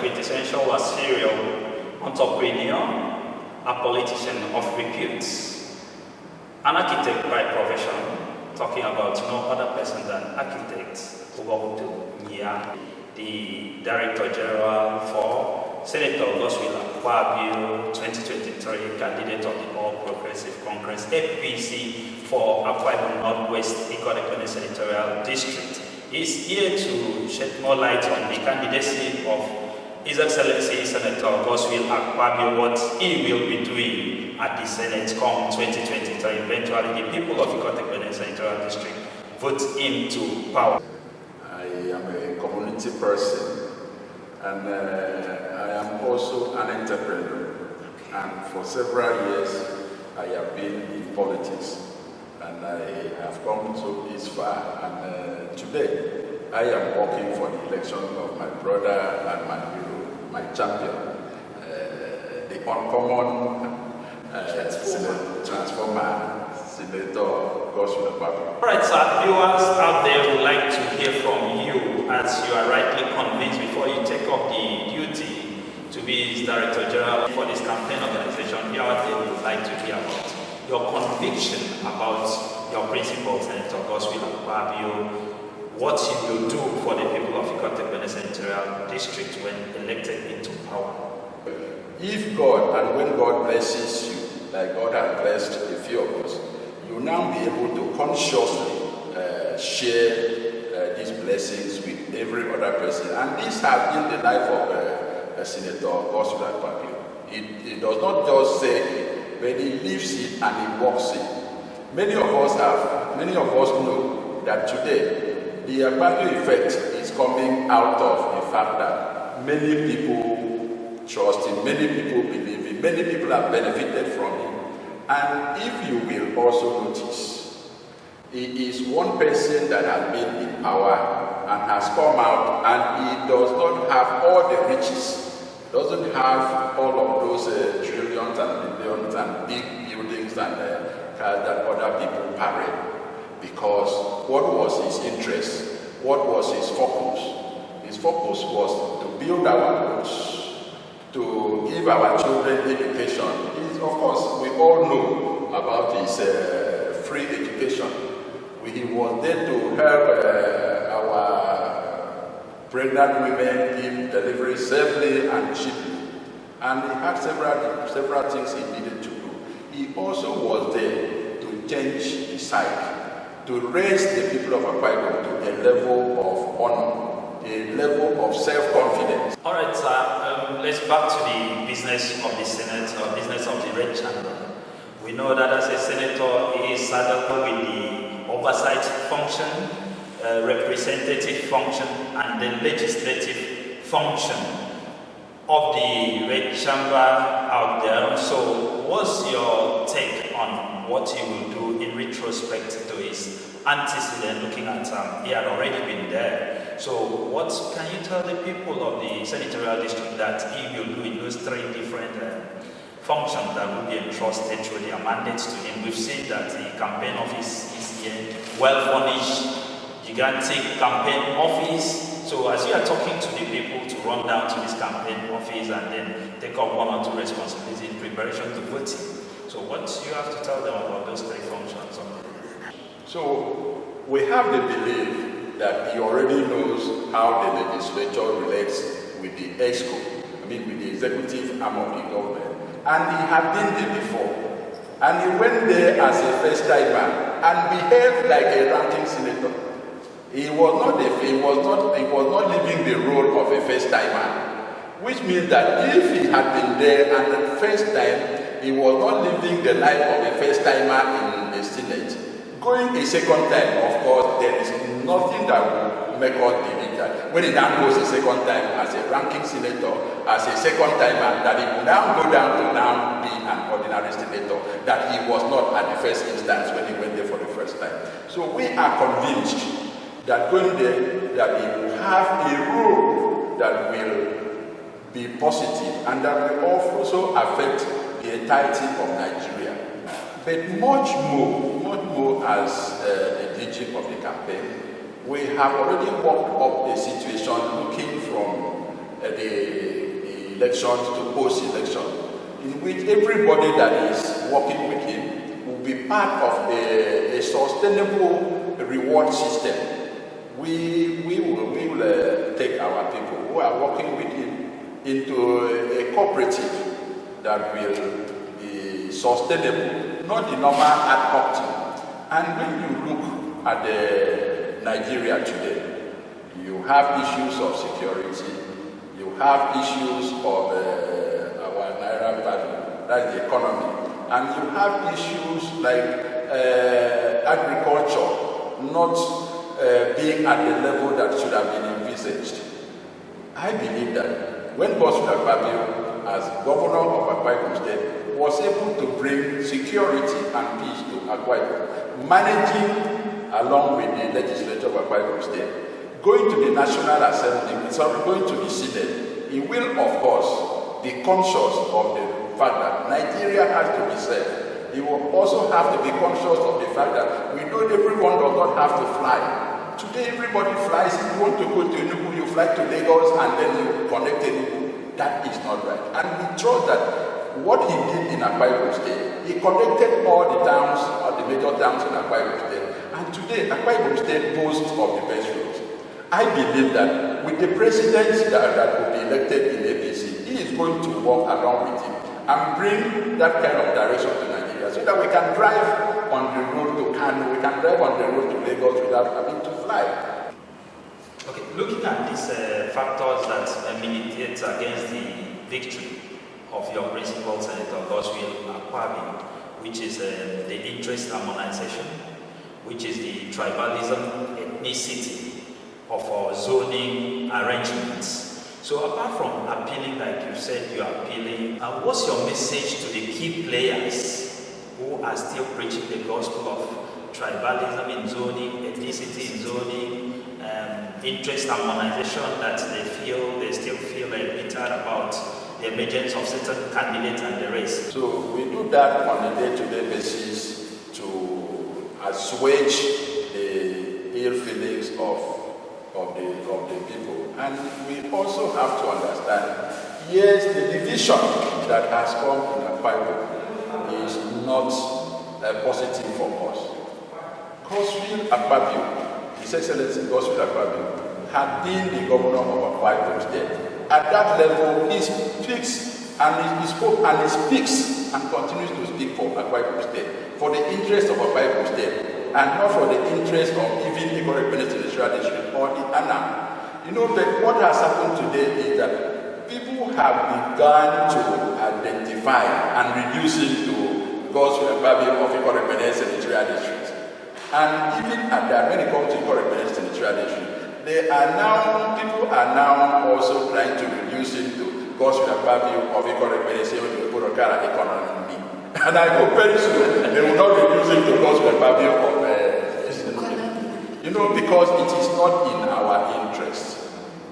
quintessential or serial entrepreneur, a politician of repute, an architect by profession, talking about no other person than architect Ugobudu Nya, the Director General for Senator Godswill Akpabio 2023 candidate of the All Progressive Congress APC for Akwa Ibom Northwest Ikot Senatorial District. He's here to shed more light on the candidacy of His Excellency Senator Godswill Akpabio, what he will be doing at the Senate come 2023. Eventually, the people of Ikot Senatorial District vote him to power. I am a community person, and I am also an entrepreneur. And for several years, I have been in politics, and I have come to this far. And today, I am working for the election of my brother and my hero, my champion, the uncommon transformer, Senator Godswill Akpabio. All right, sir. Viewers out there would like to hear from you, as you are rightly convinced before you take up the duty to be his Director General for this campaign organization. Here out there would like to hear about your conviction about your principal, Senator Godswill Akpabio, what you will do for the people of Ikot Senatorial District when elected into power. If God, and when God blesses you, like God has blessed a few of us, you will now be able to consciously share these blessings with every other person. And this has been the life of Senator Godswill Akpabio. He does not just say it, but he lives it and he walks it. Many of us know that today the Akpabio effect is coming out of the fact that many people trust him, many people believe him, many people have benefited from him. And if you will also notice, he is one person that has been in power and has come out, and he does not have all the riches, doesn't have all of those trillions and billions and big buildings and cars that other people parade. Because what was his interest? What was his focus? His focus was to build our roots, to give our children education. Of course, we all know about his free education. He was there to help our pregnant women give delivery safely and cheaply. And he had several things he needed to do. He also was there to change the psyche, to raise the people of Akwa Ibom to a level of honor, a level of self-confidence. All right, sir. Let's back to the business of the Senate, or business of the Red Chamber. We know that as a senator, he is saddled with the oversight function, representative function, and the legislative function of the Red Chamber out there. So, what's your take on what he will do in retrospect to his antecedent, looking at he had already been there? So what can you tell the people of the senatorial district that he will do in those three different functions that will be entrusted through their mandates to him? We've seen that the campaign office is here, well-furnished, gigantic campaign office. So as you are talking to the people to run down to this campaign office and then take up one or two responsibilities in preparation to voting. So what you have to tell them about those three functions? So we have the belief that he already knows how the legislature relates with the EXCO, with the executive arm of the government. And he had been there before. And he went there as a first-timer and behaved like a ranking senator. He was not living the role of a first-timer, which means that if he had been there and the first time, he was not living the life of a first-timer in the Senate. Going a second time, of course, there is nothing that will make us believe that when he now goes a second time as a ranking senator, as a second timer, that he will now go down to now be an ordinary senator, that he was not at the first instance when he went there for the first time. So we are convinced that going there, that he will have a role that will be positive and that will also affect the entirety of Nigeria. But much more as the DG of the campaign, we have already worked up the situation looking from the elections to post-election, in which everybody that is working with him will be part of a sustainable reward system. We will take our people who are working with him into a cooperative that will be sustainable, not the normal ad hoc thing. And when you look at the Nigeria today, you have issues of security, you have issues of our naira value, that's the economy, and you have issues like agriculture not being at the level that should have been envisaged. I believe that when Godswill Akpabio, as governor of Akwa Ibom State, was able to bring security and peace to Akwa Ibom, managing along with the legislature of Akwa Ibom State, going to the National Assembly, going to the Senate, he will, of course, be conscious of the fact that Nigeria has to be safe. He will also have to be conscious of the fact that we know everyone does not have to fly. Today, everybody flies. If you want to go to Enugu, you fly to Lagos and then you connect Enugu. That is not right. And we trust that what he did in Akwa Ibom State, he connected all the towns, or the major towns in Akwa Ibom State. And today, Akwa Ibom State boasts of the best roads. I believe that with the president that will be elected in APC, he is going to work along with him and bring that kind of direction to Nigeria so that we can drive on the road to Kano, we can drive on the road to Lagos without having to fly. Okay, looking at these factors that militate against the victory of your principal Senator Godswill Akpabio, which is the interest harmonization, which is the tribalism, ethnicity of our zoning arrangements. So apart from appealing, like you said, you are appealing, what's your message to the key players who are still preaching the gospel of tribalism in zoning, ethnicity in zoning, interest harmonization, that they still feel bitter about the emergence of certain candidates and the race? So we do that on a day-to-day basis to assuage the ill feelings of the people. And we also have to understand, yes, the division that has come in Akwa Ibom is not positive for us. Godswill Akpabio, His Excellency Godswill Akpabio, had been the governor of Akwa Ibom State. At that level, he speaks and he spoke and he speaks and continues to speak for Akwa Ibom State, for the interest of Akwa Ibom State, and not for the interest of even the Ikore Senatorial District or the ANAM. You know, but what has happened today is that people have begun to identify and reduce it to Godswill Akpabio of Ikore Senatorial District. And even at that, when it comes to Ikore Senatorial District, people are now also trying to reduce it to Godswill Akpabio of Ikore Senatorial economy. And I hope very soon they will not reduce it to Godswill Akpabio of because it is not in our interest.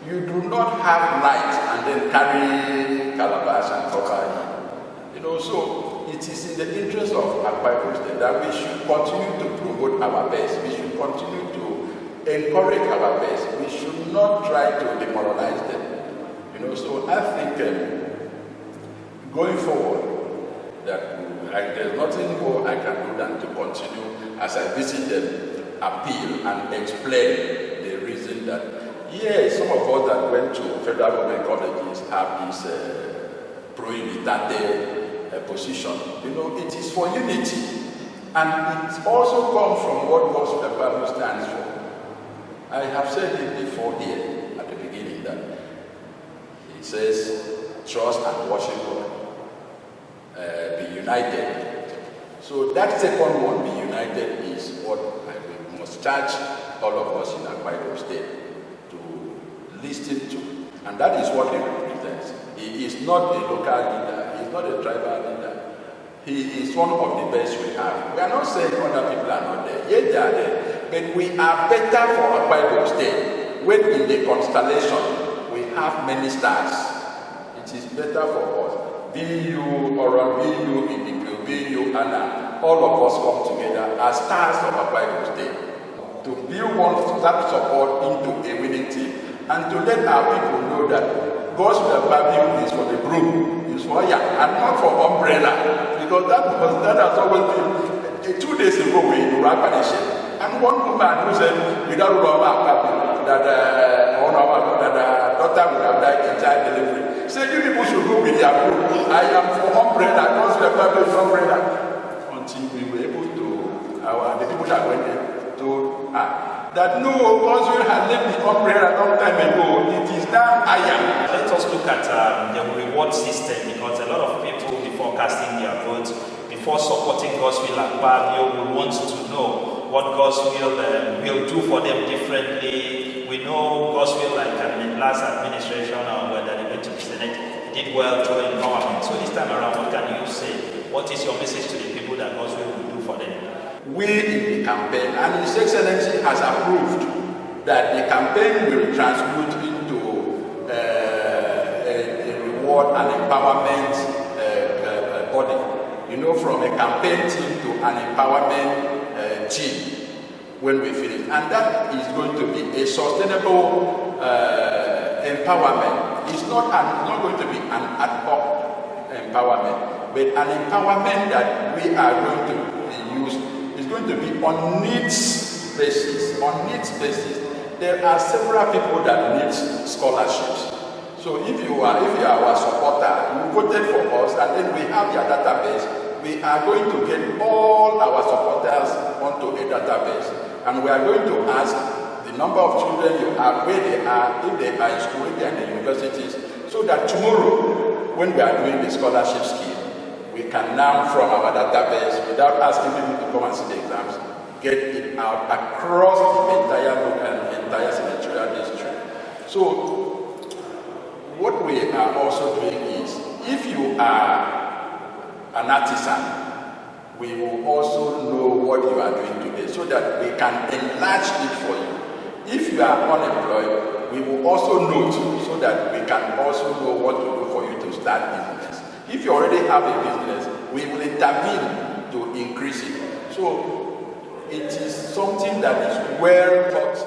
You do not have light and then carry calabash and cover it. So it is in the interest of Akwa Ibom State that we should continue to promote our best. We should continue to encourage our best. We should not try to demoralize them. So I think going forward, that there's nothing more I can do than to continue as I visit them, appeal and explain the reason that, yes, some of us that went to federal government colleges have this pro-unitate position. It is for unity. And it also comes from what Godswill Akpabio stands for. I have said it before here at the beginning that it says, trust and worship God. Be united. So that second one, be united, is what I must charge all of us in Akwa Ibom State to listen to. And that is what he represents. He is not a local leader. He is not a tribal leader. He is one of the best we have. We are not saying other people are not there. Yes, they are there. But we are better for Akwa Ibom State when in the constellation we have many stars. It is better for us. Be you or be you Indigo, be you Anna, all of us come together as stars of Akwa Ibom State to build one that support into a winning team and to let our people know that God's barbecue is for the broom, is for yam, and not for umbrella. Because that has always been. 2 days ago we arrived at the shed, and one woman who said, without rubber that daughter would have died in child delivery. Said you people should go with their broom. I am for umbrella, God's barbecue is umbrella. Until we were able to, the people that went there told that no, God's had left the umbrella a long time ago. It is now iron. Let us look at the reward system, because a lot of people, before casting their votes, before supporting God's will at Barbio, will want to know what God's will do for them differently. We know God's will, like in the last administration, whether they went to the Senate, did well through empowerment. So this time around, what can you say? What is your message to the people that God's will do for them? We in the campaign, and His Excellency has approved that the campaign will transmute into a reward and empowerment body. You know, from a campaign team to an empowerment team when we finish. And that is going to be a sustainable empowerment. It's not going to be an ad hoc empowerment, but an empowerment that we are going to use is going to be on needs basis. On needs basis, there are several people that need scholarships. So if you are our supporter, you voted for us, and then we have your database, we are going to get all our supporters onto a database, and we are going to ask the number of children you have, where they are, if they are in school, if they are in the universities, so that tomorrow, when we are doing the scholarship scheme, we can now, from our database, without asking people to come and see the exams, get it out across the entire senatorial district. So, what we are also doing is, if you are an artisan, we will also know what you are doing today, so that we can enlarge it for you. If you are unemployed, we will also note, so that we can also know what to do for you to start business. If you already have a business, we will intervene to increase it. So it is something that is well thought